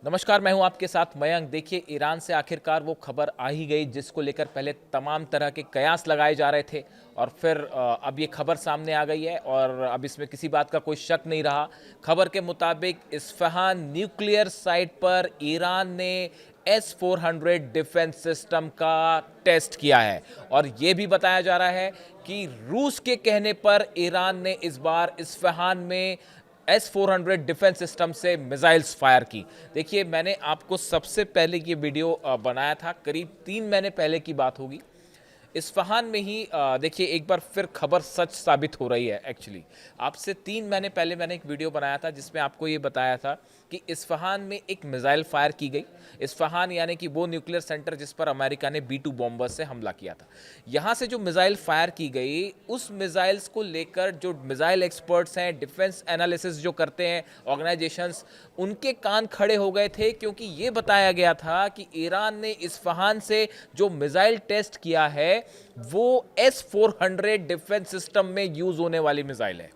नमस्कार, मैं हूं आपके साथ मयंक। देखिए, ईरान से आखिरकार वो खबर आ ही गई जिसको लेकर पहले तमाम तरह के कयास लगाए जा रहे थे और फिर अब ये खबर सामने आ गई है और अब इसमें किसी बात का कोई शक नहीं रहा। खबर के मुताबिक इस्फहान न्यूक्लियर साइट पर ईरान ने S-400 डिफेंस सिस्टम का टेस्ट किया है और ये भी बताया जा रहा है कि रूस के कहने पर ईरान ने इस बार इस्फहान में S-400 डिफेंस सिस्टम से मिसाइल्स फायर की। देखिए, मैंने आपको सबसे पहले ये वीडियो बनाया था, करीब 3 महीने पहले की बात होगी। इस्फहान में ही देखिए एक बार फिर खबर सच साबित हो रही है। एक्चुअली आपसे 3 महीने पहले मैंने एक वीडियो बनाया था जिसमें आपको ये बताया था कि इस्फहान में एक मिसाइल फायर की गई। इस्फहान यानी कि वो न्यूक्लियर सेंटर जिस पर अमेरिका ने B-2 बॉम्बर से हमला किया था। यहाँ से जो मिसाइल फायर की गई, उस मिसाइल्स को लेकर जो मिसाइल एक्सपर्ट्स हैं, डिफेंस एनालिसिस जो करते हैं ऑर्गेनाइजेशंस, उनके कान खड़े हो गए थे क्योंकि ये बताया गया था कि ईरान ने इस्फहान से जो मिसाइल टेस्ट किया है वो S-400 डिफेंस सिस्टम में यूज होने वाली मिसाइल है।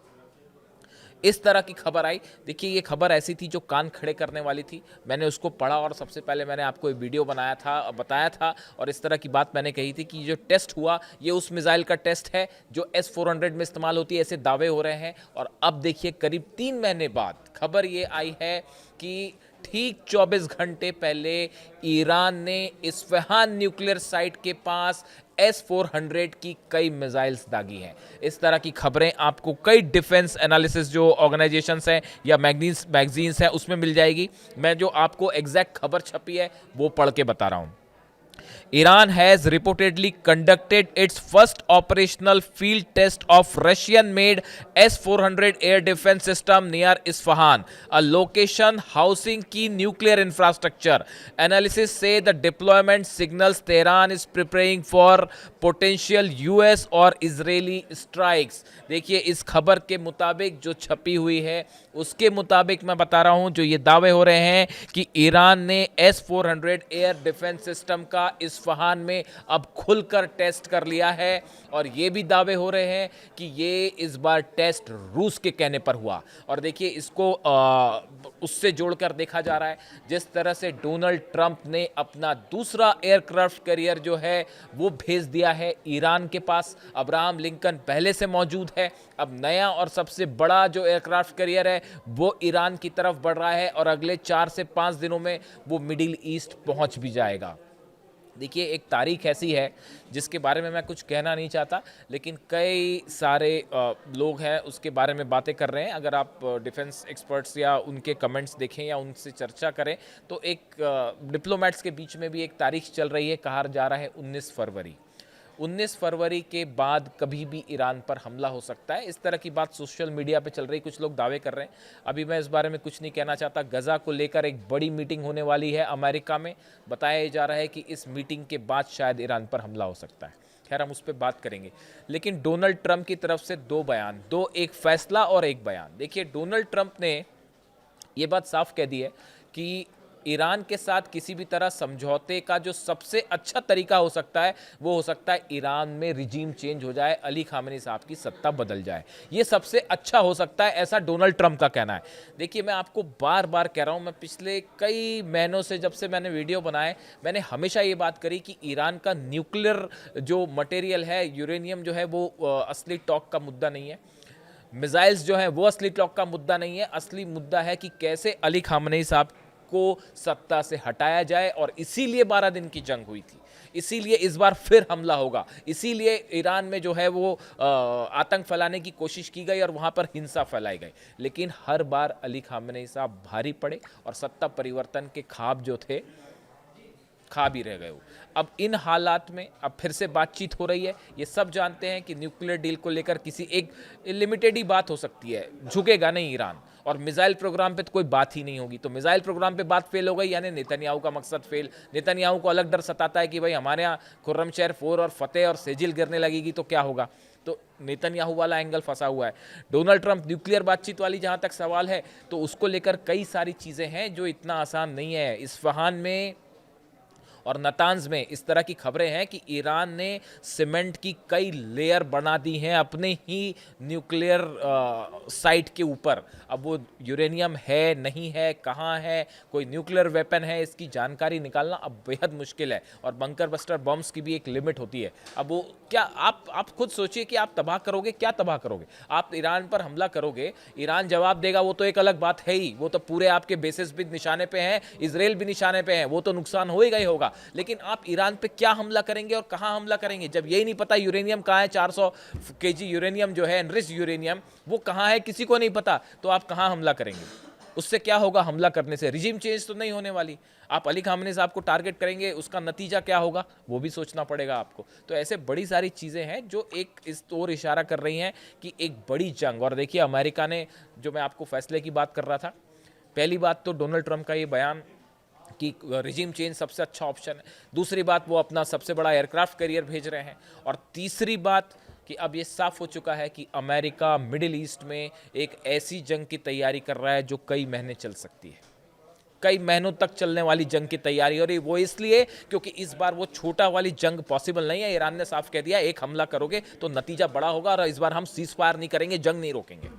इस तरह की खबर आई। देखिए, ये खबर ऐसी थी जो कान खड़े करने वाली थी। मैंने उसको पढ़ा और सबसे पहले मैंने आपको एक वीडियो बनाया था, बताया था और इस तरह की बात मैंने कही थी कि जो टेस्ट हुआ ये उस मिसाइल का टेस्ट है जो S-400 में इस्तेमाल होती है, ऐसे दावे हो रहे हैं। और अब देखिए, करीब 3 महीने बाद खबर ये आई है कि ठीक 24 घंटे पहले ईरान ने इस्फहान न्यूक्लियर साइट के पास S-400 की कई मिसाइल्स दागी हैं। इस तरह की खबरें आपको कई डिफेंस एनालिसिस जो ऑर्गेनाइजेशंस हैं या मैगजीन्स हैं उसमें मिल जाएगी। मैं जो आपको एग्जैक्ट खबर छपी है वो पढ़ के बता रहा हूं। Iran has reportedly conducted its first operational field test of Russian-made S-400 air defense system near Isfahan, a location housing key nuclear infrastructure. Analysis say the deployment signals Tehran is preparing for potential US और Israeli strikes. देखिए, इस खबर के मुताबिक जो छपी हुई है उसके मुताबिक मैं बता रहा हूं, जो ये दावे हो रहे हैं कि ईरान ने S-400 एयर डिफेंस सिस्टम का इस्फहान में अब खुलकर टेस्ट कर लिया है और ये भी दावे हो रहे हैं कि ये इस बार टेस्ट रूस के कहने पर हुआ। और देखिए, इसको उससे जोड़कर देखा जा रहा है जिस तरह से डोनाल्ड ट्रंप ने अपना दूसरा एयरक्राफ्ट कैरियर जो है वो भेज दिया है ईरान के पास। अब्राहम लिंकन पहले से मौजूद है, अब नया और सबसे बड़ा जो एयरक्राफ्ट कैरियर है वो ईरान की तरफ बढ़ रहा है और अगले 4 से 5 दिनों में वो मिडिल ईस्ट पहुंच भी जाएगा। देखिए, एक तारीख ऐसी है जिसके बारे में मैं कुछ कहना नहीं चाहता, लेकिन कई सारे लोग हैं उसके बारे में बातें कर रहे हैं। अगर आप डिफेंस एक्सपर्ट्स या उनके कमेंट्स देखें या उनसे चर्चा करें तो एक डिप्लोमेट्स के बीच में भी एक तारीख चल रही है, कहा जा रहा है 19 फरवरी। 19 फरवरी के बाद कभी भी ईरान पर हमला हो सकता है, इस तरह की बात सोशल मीडिया पे चल रही, कुछ लोग दावे कर रहे हैं। अभी मैं इस बारे में कुछ नहीं कहना चाहता। गजा को लेकर एक बड़ी मीटिंग होने वाली है अमेरिका में। बताया जा रहा है कि इस मीटिंग के बाद शायद ईरान पर हमला हो सकता है। खैर, हम उस पर बात करेंगे। लेकिन डोनाल्ड ट्रंप की तरफ से 2 बयान, एक फैसला और एक बयान। देखिए, डोनाल्ड ट्रंप ने ये बात साफ कह दी है कि ईरान के साथ किसी भी तरह समझौते का जो सबसे अच्छा तरीका हो सकता है वो हो सकता है ईरान में रिजीम चेंज हो जाए, अली खामेनी साहब की सत्ता बदल जाए। ये सबसे अच्छा हो सकता है, ऐसा डोनाल्ड ट्रंप का कहना है। देखिए, मैं आपको बार बार कह रहा हूं, मैं पिछले कई महीनों से जब से मैंने वीडियो बनाए, मैंने हमेशा ये बात करी कि ईरान का न्यूक्लियर जो मटेरियल है, यूरेनियम जो है, वो असली टॉक का मुद्दा नहीं है। मिसाइल्स जो हैं वो असली टॉक का मुद्दा नहीं है। असली मुद्दा है कि कैसे अली खामेनी साहब को सत्ता से हटाया जाए और इसीलिए 12 दिन की जंग हुई थी, इसीलिए इस बार फिर हमला होगा, इसीलिए ईरान में जो है वो आतंक फैलाने की कोशिश की गई और वहां पर हिंसा फैलाई गई। लेकिन हर बार अली खामेनी साहब भारी पड़े और सत्ता परिवर्तन के ख्वाब जो थे खा भी रह गए हो। अब इन हालात में अब फिर से बातचीत हो रही है। ये सब जानते हैं कि न्यूक्लियर डील को लेकर किसी एक लिमिटेड ही बात हो सकती है, झुकेगा नहीं ईरान। और मिसाइल प्रोग्राम पे तो कोई बात ही नहीं होगी। तो मिसाइल प्रोग्राम पे बात फेल हो गई यानी नेतन्याहू का मकसद फेल। नेतन्याहू को अलग डर सताता है कि भाई हमारे यहाँ खुर्रमशहर 4 और फतेह और सेजिल गिरने लगेगी तो क्या होगा। तो नेतन्याहू वाला एंगल फंसा हुआ है। डोनाल्ड ट्रंप न्यूक्लियर बातचीत वाली जहाँ तक सवाल है तो उसको लेकर कई सारी चीज़ें हैं जो इतना आसान नहीं है। इस्फहान में और नतांज में इस तरह की खबरें हैं कि ईरान ने सीमेंट की कई लेयर बना दी हैं अपने ही न्यूक्लियर साइट के ऊपर। अब वो यूरेनियम है नहीं है, कहाँ है, कोई न्यूक्लियर वेपन है, इसकी जानकारी निकालना अब बेहद मुश्किल है। और बंकर बस्टर बॉम्ब्स की भी एक लिमिट होती है। अब वो क्या, आप खुद सोचिए कि आप तबाह करोगे, क्या तबाह करोगे? आप ईरान पर हमला करोगे, ईरान जवाब देगा, वो तो एक अलग बात है ही, वो तो पूरे आपके बेसिस भी निशाने पे हैं, इजराइल भी निशाने पे हैं, वो तो नुकसान होएगा ही होगा। लेकिन आप ईरान पे क्या हमला करेंगे और कहां हमला करेंगे जब यही नहीं पता यूरेनियम कहां है? 400 केजी यूरेनियम जो है, एनरिच्ड यूरेनियम, वो कहां है किसी को नहीं पता। तो आप कहां हमला करेंगे? उससे क्या होगा हमला करने से? रिजीम चेंज तो नहीं होने वाली। आप अली खामने साहब को टारगेट करेंगे, उसका नतीजा क्या होगा वो भी सोचना पड़ेगा आपको। तो ऐसे बड़ी सारी चीज़ें हैं जो एक इस ओर इशारा कर रही हैं कि एक बड़ी जंग। और देखिए अमेरिका ने, जो मैं आपको फैसले की बात कर रहा था, पहली बात तो डोनाल्ड ट्रंप का ये बयान कि रिजीम चेंज सबसे अच्छा ऑप्शन है। दूसरी बात, वो अपना सबसे बड़ा एयरक्राफ्ट कैरियर भेज रहे हैं। और तीसरी बात कि अब ये साफ हो चुका है कि अमेरिका मिडिल ईस्ट में एक ऐसी जंग की तैयारी कर रहा है जो कई महीने चल सकती है, कई महीनों तक चलने वाली जंग की तैयारी हो रही। वो इसलिए क्योंकि इस बार वो छोटा वाली जंग पॉसिबल नहीं है। ईरान ने साफ कह दिया, एक हमला करोगे तो नतीजा बड़ा होगा, और इस बार हम सीज फायर नहीं करेंगे, जंग नहीं रोकेंगे।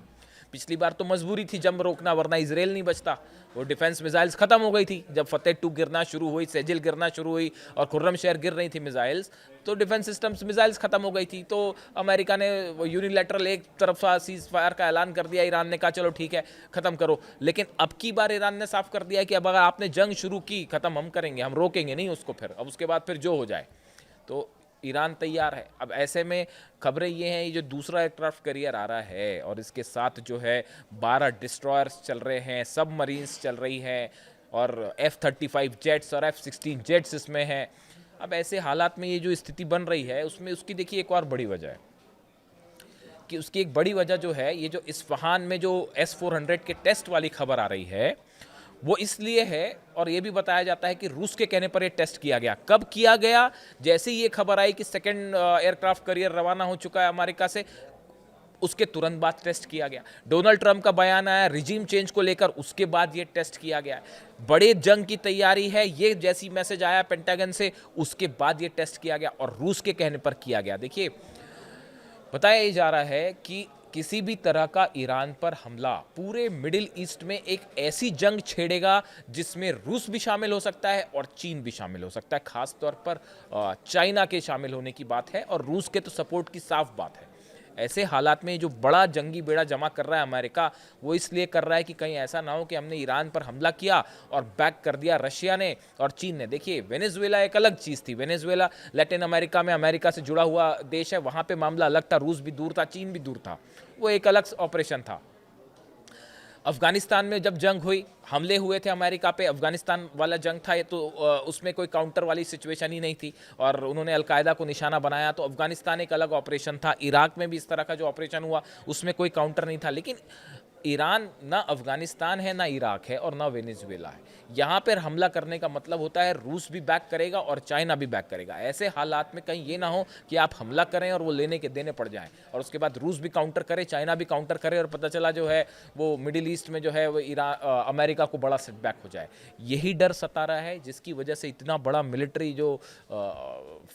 पिछली बार तो मजबूरी थी जंग रोकना, वरना इजराइल नहीं बचता। वो डिफेंस मिसाइल्स खत्म हो गई थी जब फतेह 2 गिरना शुरू हुई, सेजिल गिरना शुरू हुई और खुर्रम शहर गिर रही थी मिसाइल्स, तो डिफेंस सिस्टम्स मिसाइल्स खत्म हो गई थी। तो अमेरिका ने वो यूनिलैटरल एक तरफा सीज फायर का ऐलान कर दिया, ईरान ने कहा चलो ठीक है खत्म करो। लेकिन अब की बार ईरान ने साफ कर दिया कि अब अगर आपने जंग शुरू की, खत्म हम करेंगे, हम रोकेंगे नहीं उसको, फिर अब उसके बाद फिर जो हो जाए। तो ईरान तैयार है। अब ऐसे में खबरें ये हैं, ये जो दूसरा एयरक्राफ्ट कैरियर आ रहा है और इसके साथ जो है 12 डिस्ट्रॉयर्स चल रहे हैं, सब मरीन्स चल रही हैं, और F-35 जेट्स और F-16 जेट्स इसमें हैं। अब ऐसे हालात में ये जो स्थिति बन रही है, उसमें उसकी देखिए एक और बड़ी वजह है कि उसकी एक बड़ी वजह जो है, ये जो इस्फहान में जो S-400 के टेस्ट वाली खबर आ रही है, वो इसलिए है, और ये भी बताया जाता है कि रूस के कहने पर ये टेस्ट किया गया। कब किया गया? जैसे ही ये खबर आई कि सेकंड एयरक्राफ्ट कैरियर रवाना हो चुका है अमेरिका से, उसके तुरंत बाद टेस्ट किया गया। डोनाल्ड ट्रंप का बयान आया रिजीम चेंज को लेकर, उसके बाद ये टेस्ट किया गया। बड़े जंग की तैयारी है, ये जैसी मैसेज आया पेंटागन से, उसके बाद ये टेस्ट किया गया और रूस के कहने पर किया गया। देखिए, बताया जा रहा है कि किसी भी तरह का ईरान पर हमला पूरे मिडिल ईस्ट में एक ऐसी जंग छेड़ेगा जिसमें रूस भी शामिल हो सकता है और चीन भी शामिल हो सकता है। खास तौर पर चाइना के शामिल होने की बात है, और रूस के तो सपोर्ट की साफ बात है। ऐसे हालात में जो बड़ा जंगी बेड़ा जमा कर रहा है अमेरिका, वो इसलिए कर रहा है कि कहीं ऐसा ना हो कि हमने ईरान पर हमला किया और बैक कर दिया रशिया ने और चीन ने। देखिए, वेनेजुएला एक अलग चीज़ थी। वेनेजुएला लैटिन अमेरिका में अमेरिका से जुड़ा हुआ देश है, वहाँ पे मामला अलग था, रूस भी दूर था, चीन भी दूर था, वो एक अलग ऑपरेशन था। अफगानिस्तान में जब जंग हुई, हमले हुए थे अमेरिका पे, अफगानिस्तान वाला जंग था ये, तो उसमें कोई काउंटर वाली सिचुएशन ही नहीं थी और उन्होंने अलकायदा को निशाना बनाया, तो अफगानिस्तान एक अलग ऑपरेशन था। इराक में भी इस तरह का जो ऑपरेशन हुआ उसमें कोई काउंटर नहीं था। लेकिन ईरान ना अफगानिस्तान है, ना इराक है और ना वेनेजुएला है। यहाँ पर हमला करने का मतलब होता है रूस भी बैक करेगा और चाइना भी बैक करेगा। ऐसे हालात में कहीं ये ना हो कि आप हमला करें और वो लेने के देने पड़ जाएं, और उसके बाद रूस भी काउंटर करे, चाइना भी काउंटर करे, और पता चला जो है वो मिडिल ईस्ट में जो है वो अमेरिका को बड़ा सेटबैक हो जाए। यही डर सता रहा है, जिसकी वजह से इतना बड़ा मिलिट्री जो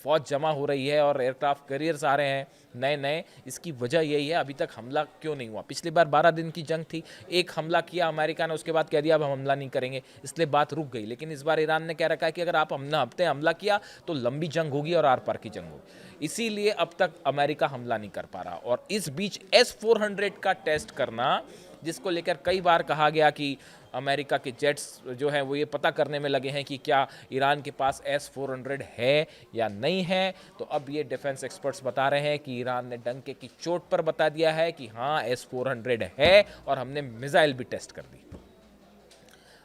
फौज जमा हो रही है और एयरक्राफ्ट कैरियर्स आ रहे हैं नए नए। इसकी वजह यही है, अभी तक हमला क्यों नहीं हुआ। पिछली बार 12 दिन की जंग थी, एक हमला किया अमेरिका ने, उसके बाद कह दिया अब हम हमला नहीं करेंगे, इसलिए बात रुक गई। लेकिन इस बार ईरान ने कह रखा है कि अगर आप हफ्ते हमला किया तो लंबी जंग होगी और आर पार की जंग होगी। इसीलिए अब तक अमेरिका हमला नहीं कर पा रहा। और इस बीच S-400 का टेस्ट करना, जिसको लेकर कई बार कहा गया कि अमेरिका के जेट्स जो हैं वो ये पता करने में लगे हैं कि क्या ईरान के पास S-400 है या नहीं है, तो अब ये डिफेंस एक्सपर्ट्स बता रहे हैं कि ईरान ने डंके की चोट पर बता दिया है कि हाँ S-400 है और हमने मिसाइल भी टेस्ट कर दी।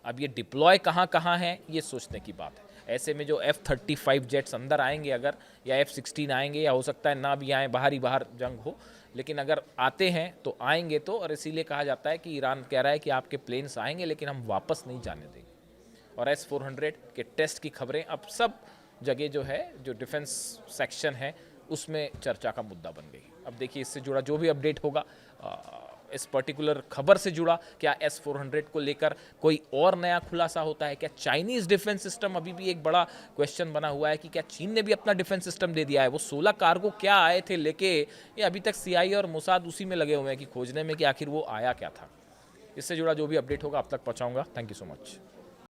अब ये डिप्लॉय कहाँ कहाँ है, ये सोचने की बात है। ऐसे में जो F-35 जेट्स अंदर आएंगे अगर, या F-16 आएंगे, या हो सकता है ना भी आएँ, बाहर ही बाहर जंग हो, लेकिन अगर आते हैं तो आएंगे तो, और इसीलिए कहा जाता है कि ईरान कह रहा है कि आपके प्लेन्स आएंगे लेकिन हम वापस नहीं जाने देंगे। और S-400 के टेस्ट की खबरें अब सब जगह जो है, जो डिफेंस सेक्शन है उसमें चर्चा का मुद्दा बन गई। अब देखिए, इससे जुड़ा जो भी अपडेट होगा इस पर्टिकुलर खबर से जुड़ा? क्या S-400 को लेकर कोई और नया खुलासा होता है? क्या चाइनीज़ डिफेंस सिस्टम, अभी भी एक बड़ा क्वेश्चन बना हुआ है कि क्या चीन ने भी अपना डिफेंस सिस्टम दे दिया है? वो 16 कार्गो क्या आए थे लेके, ये अभी तक CIA और मोसाद उसी में लगे हुए हैं कि खोजने में कि आखिर वो आया क्या था। इससे जुड़ा जो भी अपडेट होगा आप तक पहुंचाऊंगा। Thank you so much.